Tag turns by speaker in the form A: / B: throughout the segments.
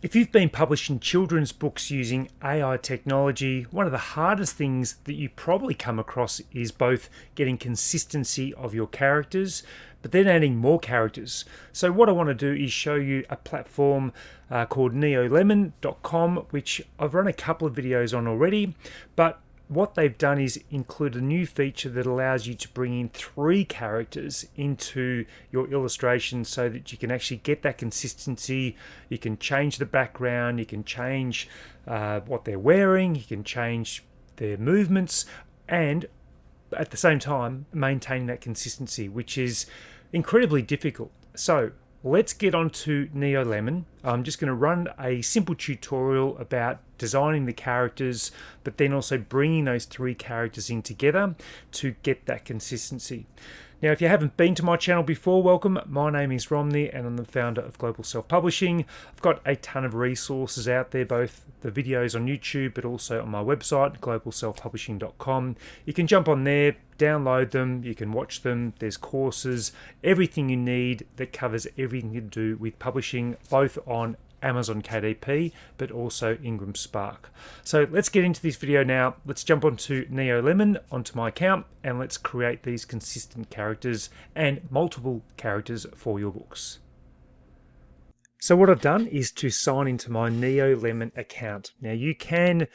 A: If you've been publishing children's books using AI technology, one of the hardest things that you probably come across is both getting consistency of your characters, but then adding more characters. So what I want to do is show you a platform called neolemon.com, which I've run a couple of videos on already, but what they've done is include a new feature that allows you to bring in 3 characters into your illustration so that you can actually get that consistency. You can change the background, you can change what they're wearing, you can change their movements, and at the same time maintain that consistency, which is incredibly difficult. So let's get on to NeoLemon. I'm just going to run a simple tutorial about designing the characters, but then also bringing those 3 characters in together to get that consistency. Now, if you haven't been to my channel before, welcome. My name is Romney and I'm the founder of Global Self-Publishing. I've got a ton of resources out there, both the videos on YouTube, but also on my website, globalselfpublishing.com. You can jump on there, download them, you can watch them. There's courses, everything you need that covers everything to do with publishing, both on Amazon KDP, but also Ingram Spark. So let's get into this video now. Let's jump onto NeoLemon, onto my account, and let's create these consistent characters and multiple characters for your books. So what I've done is to sign into my NeoLemon account. Now you can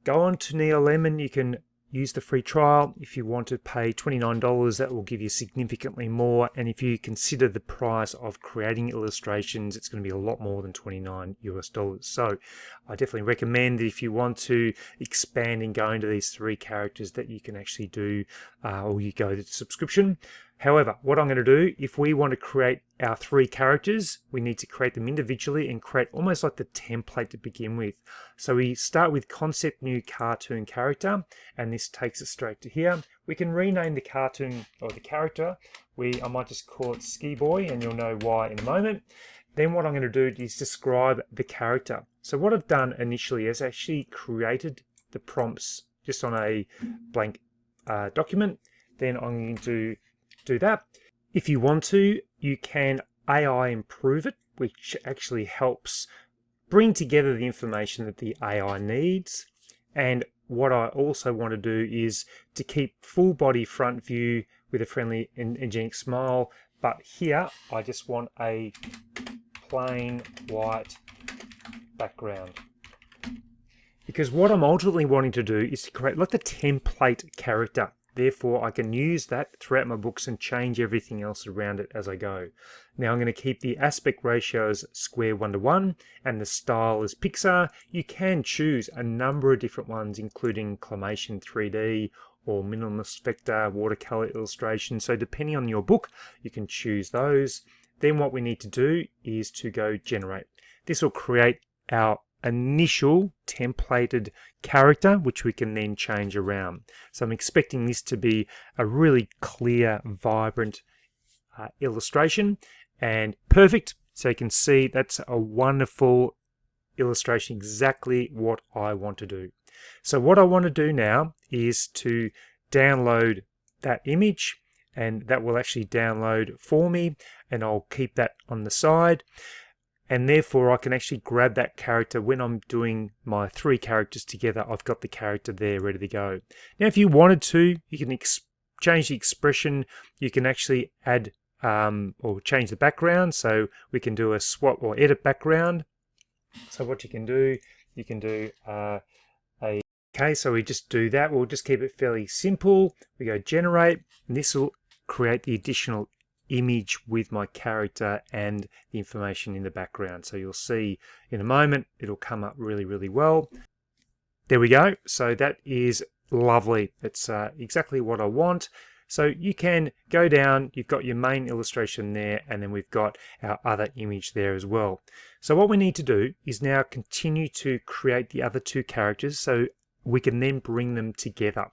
A: go on to NeoLemon, you can use the free trial. If you want to pay $29, that will give you significantly more. And if you consider the price of creating illustrations, it's going to be a lot more than $29 US. So I definitely recommend that if you want to expand and go into these 3 characters that you can actually do, or you go to subscription. However, what I'm going to do, if we want to create our 3 characters, we need to create them individually and create almost like the template to begin with. So we start with concept new cartoon character, and this takes us straight to here. We can rename the cartoon or the character. I might just call it Ski Boy, and you'll know why in a moment. Then what I'm going to do is describe the character. So what I've done initially is actually created the prompts just on a blank document. Then I'm going to do that. If you want to, you can AI improve it, which actually helps bring together the information that the AI needs. And what I also want to do is to keep full body front view with a friendly and angelic smile. But here, I just want a plain white background. Because what I'm ultimately wanting to do is to create like the template character. Therefore, I can use that throughout my books and change everything else around it as I go. Now I'm going to keep the aspect ratio as square 1:1 and the style as Pixar. You can choose a number of different ones, including Climation 3D or Minimalist Vector, watercolor illustration. So depending on your book, you can choose those. Then what we need to do is to go generate. This will create our initial templated character, which we can then change around. So I'm expecting this to be a really clear, vibrant illustration and perfect. So you can see that's a wonderful illustration, exactly what I want to do. So what I want to do now is to download that image, and that will actually download for me, and I'll keep that on the side. And therefore I can actually grab that character when I'm doing my 3 characters together. I've got the character there ready to go. Now if you wanted to, you can change the expression. You can actually add or change the background. So we can do a swap or edit background. So what you can do okay, so we just do that. We'll just keep it fairly simple. We go generate, and this will create the additional image with my character and the information in the background. So you'll see in a moment it'll come up really, really well. There we go. So that is lovely. It's exactly what I want. So you can go down, you've got your main illustration there, and then we've got our other image there as well. So what we need to do is now continue to create the other 2 characters so we can then bring them together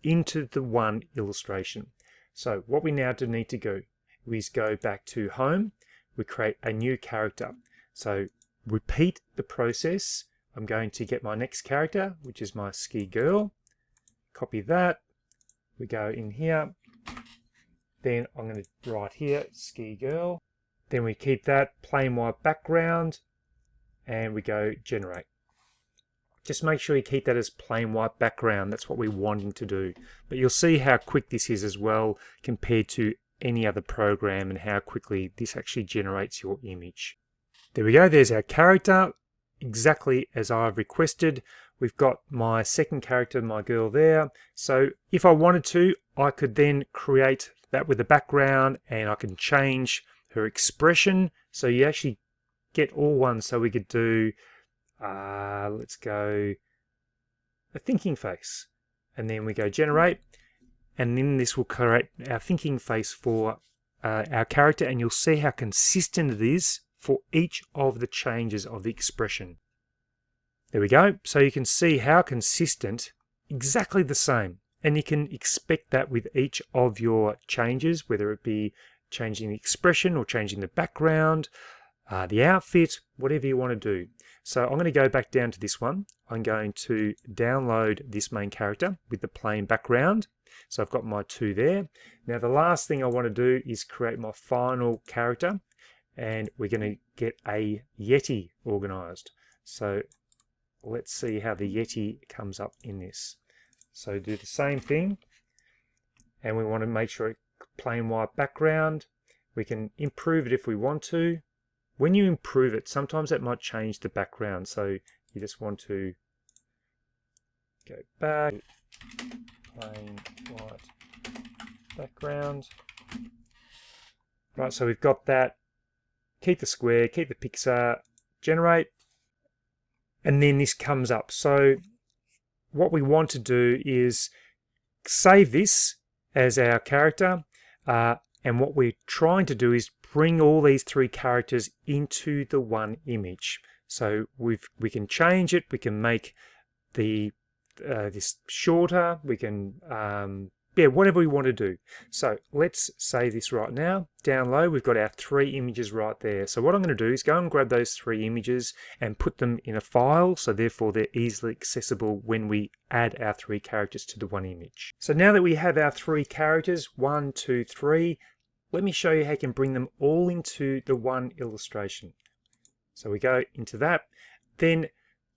A: into the one illustration. So what we now do need to do is go back to home. We create a new character. So repeat the process. I'm going to get my next character, which is my ski girl. Copy that. We go in here. Then I'm going to write here, ski girl. Then we keep that plain white background. and we go generate. Just make sure you keep that as plain white background. That's what we're wanting to do. But you'll see how quick this is as well compared to any other program and how quickly this actually generates your image. There we go. There's our character, exactly as I've requested. We've got my second character, my girl there. So if I wanted to, I could then create that with the background and I can change her expression. So you actually get all one. So we could do, let's go a thinking face. And then we go generate. And then this will create our thinking face for our character. And you'll see how consistent it is for each of the changes of the expression. There we go. So you can see how consistent, exactly the same. And you can expect that with each of your changes, whether it be changing the expression or changing the background, the outfit, whatever you want to do. So I'm going to go back down to this one. I'm going to download this main character with the plain background. So I've got my two there. Now the last thing I want to do is create my final character, and we're going to get a Yeti organized. So let's see how the Yeti comes up in this. So do the same thing, and we want to make sure it's plain white background. We can improve it if we want to. When you improve it, sometimes that might change the background. So you just want to go back, plain white background. Right, so we've got that. Keep the square, keep the pixar, generate. And then this comes up. So what we want to do is save this as our character. And what we're trying to do is bring all these three characters into the one image. So we can change it. We can make the this shorter. We can whatever we want to do. So let's save this right now. Download. We've got our three images right there. So what I'm going to do is go and grab those three images and put them in a file. So therefore they're easily accessible when we add our three characters to the one image. So now that we have our three characters, 1, 2, 3, let me show you how you can bring them all into the one illustration. So we go into that. Then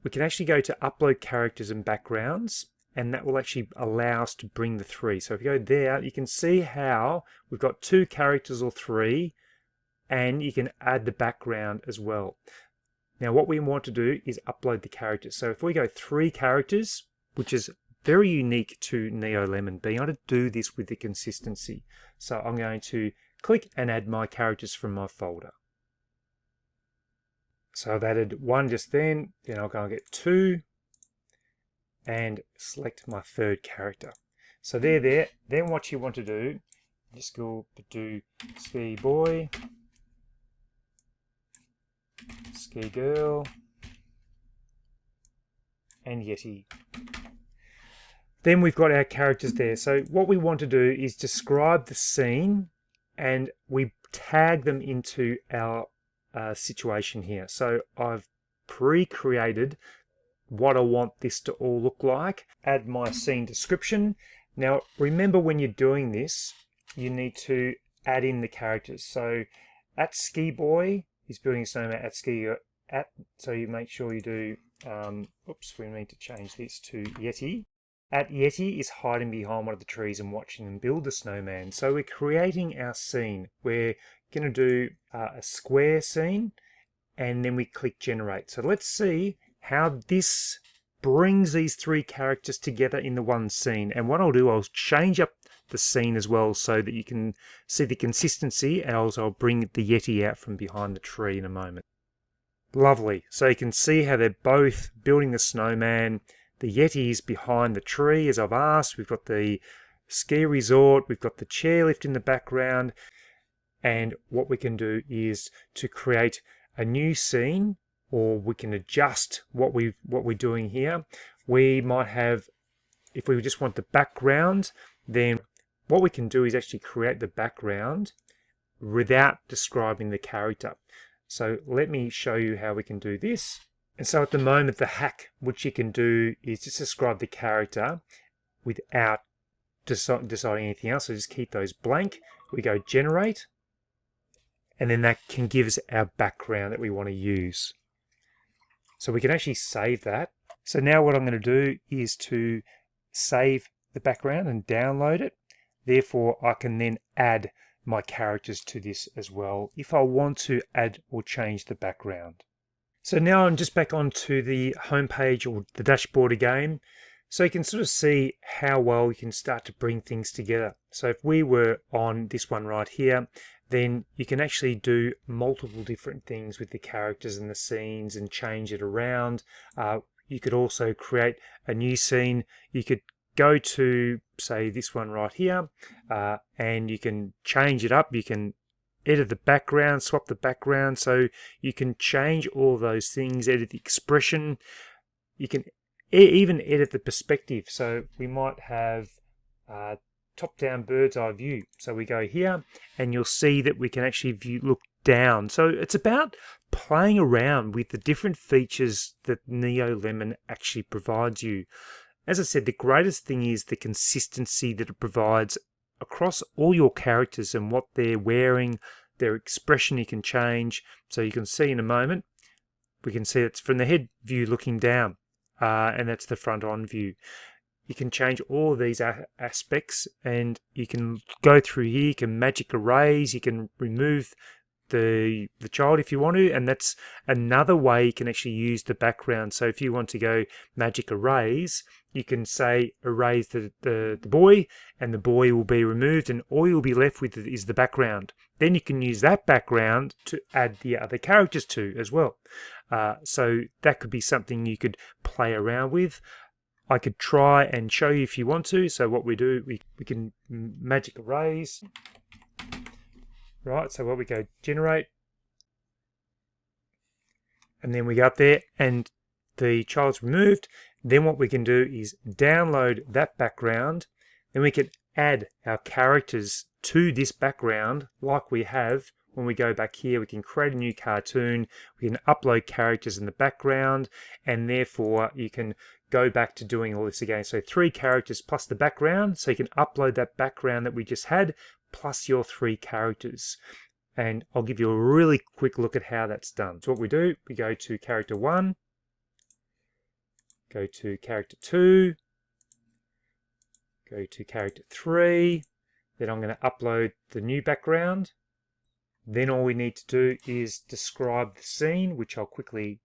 A: we can actually go to upload characters and backgrounds, and that will actually allow us to bring the three. So if you go there, you can see how we've got two characters or three, and you can add the background as well. Now what we want to do is upload the characters. So if we go three characters, which is very unique to NeoLemon, being able to do this with the consistency. So I'm going to click and add my characters from my folder. So I've added one just then I'll go and get two, and select my third character. So they're there. Then what you want to do, just go do ski boy, ski girl, and Yeti. Then we've got our characters there. So what we want to do is describe the scene, and we tag them into our situation here. So I've pre-created what I want this to all look like. Add my scene description. Now remember, when you're doing this, you need to add in the characters. So at Ski Boy, he's building a snowman at Ski at, so you make sure you do, oops, we need to change this to Yeti. At Yeti is hiding behind one of the trees and watching them build the snowman. So we're creating our scene. We're going to do a square scene, and then we click generate. So let's see how this brings these three characters together in the one scene. And what I'll do, I'll change up the scene as well so that you can see the consistency, and also I'll bring the Yeti out from behind the tree in a moment. Lovely. So you can see how they're both building the snowman. The Yeti is behind the tree, as I've asked. We've got the ski resort. We've got the chairlift in the background. And what we can do is to create a new scene, or we can adjust what we're doing here. We might have, if we just want the background, then what we can do is actually create the background without describing the character. So let me show you how we can do this. And so at the moment, the hack which you can do is just describe the character without deciding anything else. So just keep those blank. We go generate, and then that can give us our background that we want to use. So we can actually save that. So now what I'm going to do is to save the background and download it. Therefore, I can then add my characters to this as well if I want to add or change the background. So now I'm just back onto the home page or the dashboard again. So you can sort of see how well we can start to bring things together. So if we were on this one right here, then you can actually do multiple different things with the characters and the scenes and change it around. You could also create a new scene. You could go to, say, this one right here, and you can change it up. You can edit the background, swap the background, so you can change all those things, edit the expression. You can even edit the perspective. So we might have top-down bird's eye view. So we go here and you'll see that we can actually look down. So it's about playing around with the different features that Neo Lemon actually provides you. As I said, the greatest thing is the consistency that it provides across all your characters and what they're wearing, their expression you can change. So you can see in a moment, we can see it's from the head view looking down, and that's the front on view. You can change all of these aspects, and you can go through here, you can magic erase, you can remove the child if you want to, and that's another way you can actually use the background. So if you want to go magic erase, you can say erase the boy, and the boy will be removed, and all you'll be left with is the background. Then you can use that background to add the other characters to as well. So that could be something you could play around with. I could try and show you if you want to. So what we do, we can magic erase. Right, so what we go generate, and then we go up there and the child's removed. Then what we can do is download that background. Then we can add our characters to this background like we have when we go back here. We can create a new cartoon, we can upload characters in the background, and therefore you can go back to doing all this again. So 3 characters plus the background, so you can upload that background that we just had plus your 3 characters. And I'll give you a really quick look at how that's done. So what we do, we go to character 1, go to character 2, go to character 3, then I'm going to upload the new background. Then all we need to do is describe the scene, which I'll quickly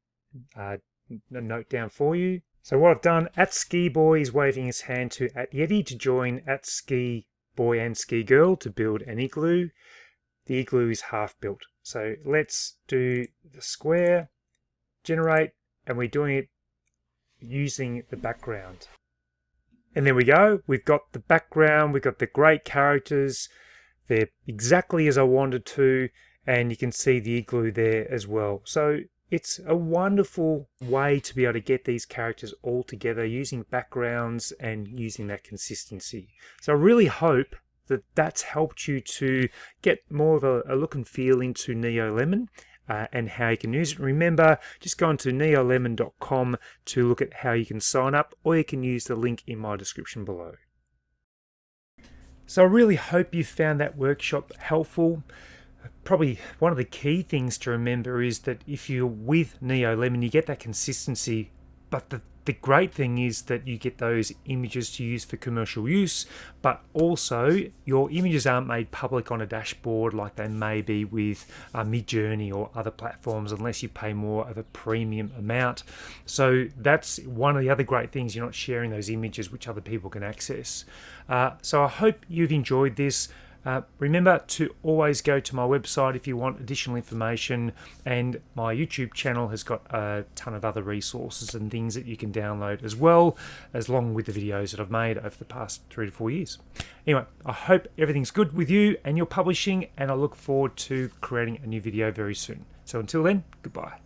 A: note down for you. So what I've done, @Ski-Boy is waving his hand to @Yeti to join @Ski-Boy and Ski-Girl to build an igloo. The igloo is half built. So let's do the square, generate, and we're doing it using the background. And there we go. We've got the background, we've got the great characters. They're exactly as I wanted to, and you can see the igloo there as well. So it's a wonderful way to be able to get these characters all together using backgrounds and using that consistency. So I really hope that that's helped you to get more of a look and feel into Neo Lemon and how you can use it. Remember, just go on to neolemon.com to look at how you can sign up, or you can use the link in my description below. So I really hope you found that workshop helpful. Probably one of the key things to remember is that if you're with Neo Lemon, you get that consistency, but the great thing is that you get those images to use for commercial use, but also your images aren't made public on a dashboard like they may be with Midjourney or other platforms unless you pay more of a premium amount. So that's one of the other great things, you're not sharing those images which other people can access. So I hope you've enjoyed this. Remember to always go to my website if you want additional information, and my YouTube channel has got a ton of other resources and things that you can download as well, as long with the videos that I've made over the past 3 to 4 years. Anyway, I hope everything's good with you and your publishing, and I look forward to creating a new video very soon. So until then, goodbye.